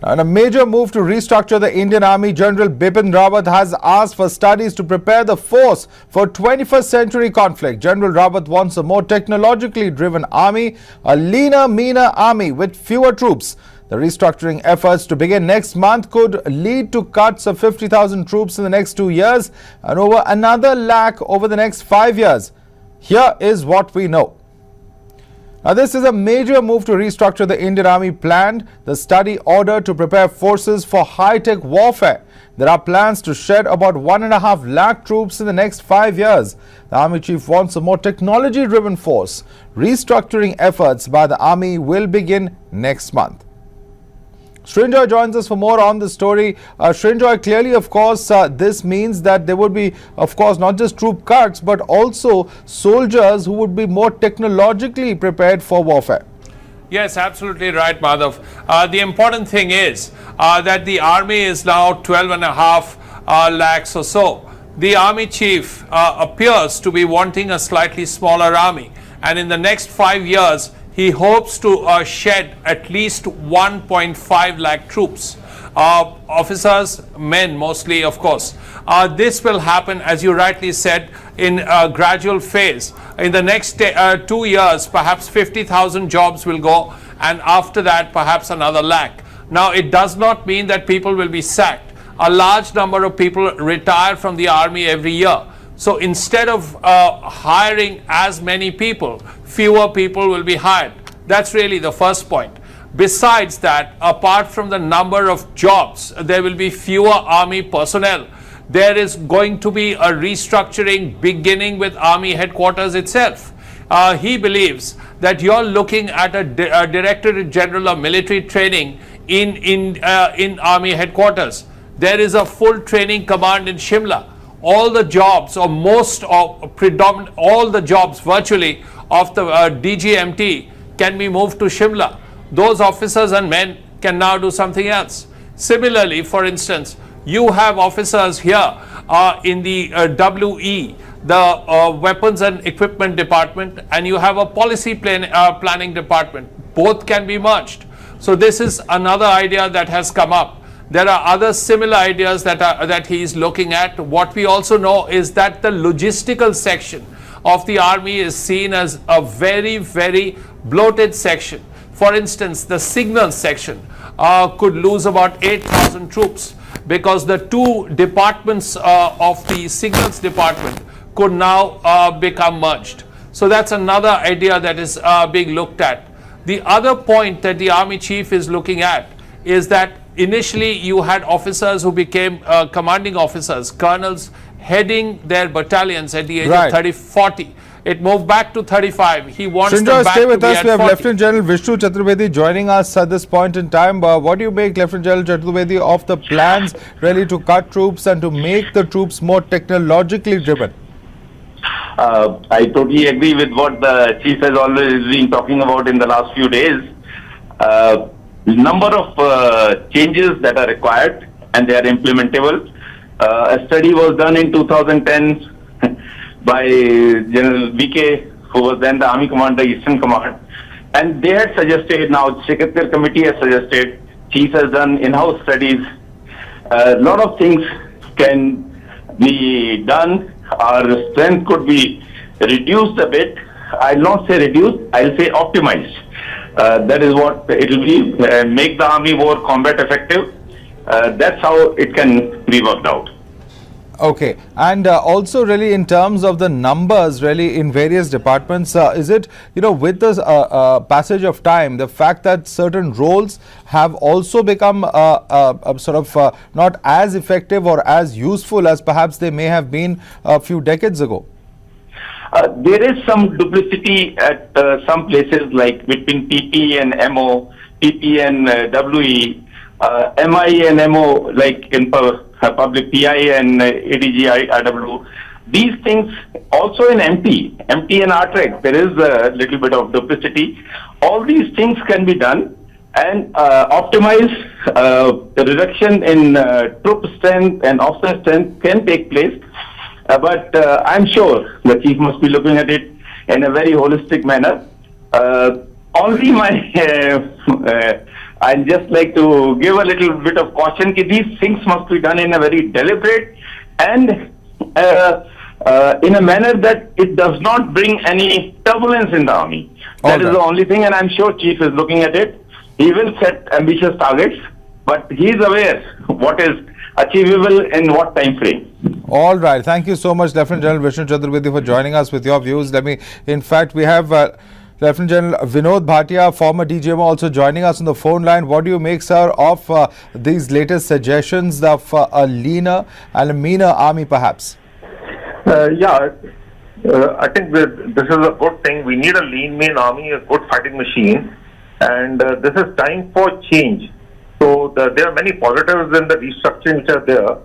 And a major move to restructure the Indian Army. General Bipin Rawat has asked for studies to prepare the force for 21st century conflict. General Rawat wants a more technologically driven army, a leaner, meaner army with fewer troops. The restructuring efforts to begin next month could lead to cuts of 50,000 troops in the next 2 years and over another lakh over the next 5 years. Here is what we know. Now, this is a major move to restructure the Indian Army planned. The study order to prepare forces for high-tech warfare. There are plans to shed about 1.5 lakh troops in the next 5 years. The Army Chief wants a more technology-driven force. Restructuring efforts by the Army will begin next month. Srinjoy joins us for more on the story. Srinjoy, clearly, of course, this means that there would be, of course, not just troop cuts, but also soldiers who would be more technologically prepared for warfare. Yes, absolutely right, Madhav. The important thing is that the army is now 12.5 lakhs or so. The army chief appears to be wanting a slightly smaller army. And in the next 5 years, he hopes to shed at least 1.5 lakh troops, officers, men mostly, of course. This will happen, as you rightly said, in a gradual phase. In the next 2 years, perhaps 50,000 jobs will go, and after that, perhaps another lakh. Now, it does not mean that people will be sacked. A large number of people retire from the army every year. So instead of hiring as many people, fewer people will be hired. That's really the first point. Besides that, apart from the number of jobs, there will be fewer army personnel. There is going to be a restructuring beginning with army headquarters itself. He believes that you're looking at a Directorate General of Military Training in army headquarters. There is a full training command in Shimla. All the jobs, or most of predominant, all the jobs virtually of the DGMT can be moved to Shimla. Those officers and men can now do something else. Similarly, for instance, you have officers here in the WE, the Weapons and Equipment Department, and you have a Policy Planning Department. Both can be merged. So this is another idea that has come up. There are other similar ideas that he is looking at. What we also know is that the logistical section of the army is seen as a very, very bloated section. For instance, the signals section could lose about 8,000 troops because the two departments of the signals department could now become merged. So that's another idea that is being looked at. The other point that the army chief is looking at is that initially you had officers who became commanding officers, colonels heading their battalions at the age of 30, 40. It moved back to 35. He wants them back stay with to us. be We have 40. Lieutenant General Vishnu Chaturvedi joining us at this point in time. What do you make, Lieutenant General Chaturvedi, of the plans really to cut troops and to make the troops more technologically driven? I totally agree with what the chief has always been talking about in the last few days. Number of changes that are required and they are implementable. A study was done in 2010 by General VK, who was then the Army Commander, Eastern Command, and they had suggested, now the Secretary Committee has suggested, Chief has done in-house studies. A lot of things can be done. Our strength could be reduced a bit. I'll not say reduced, I'll say optimized. That is what it will be, make the army more combat effective. That's how it can be worked out. Okay, and also really in terms of the numbers really in various departments, is it, with the passage of time, the fact that certain roles have also become sort of not as effective or as useful as perhaps they may have been a few decades ago? There is some duplicity at some places, like between PP and MO, PP and WE, MI and MO, like in public PI and ADG RW. These things also in MT and RTREC, there is a little bit of duplicity. All these things can be done and optimize the reduction in troop strength and officer strength can take place. But I'm sure the chief must be looking at it in a very holistic manner. Only my I'd just like to give a little bit of caution that these things must be done in a very deliberate and in a manner that it does not bring any turbulence in the army. That is the only thing, and I'm sure Chief is looking at it. He will set ambitious targets, but he is aware what is achievable in what time frame. All right. Thank you so much, Lieutenant General Vishnu Chaturvedi, for joining us with your views. In fact, we have Lieutenant General Vinod Bhatia, former DGM, also joining us on the phone line. What do you make, sir, of these latest suggestions of a leaner and a meaner army, perhaps? I think this is a good thing. We need a lean, mean army, a good fighting machine, and this is time for change. So there are many positives in the restructuring which are there.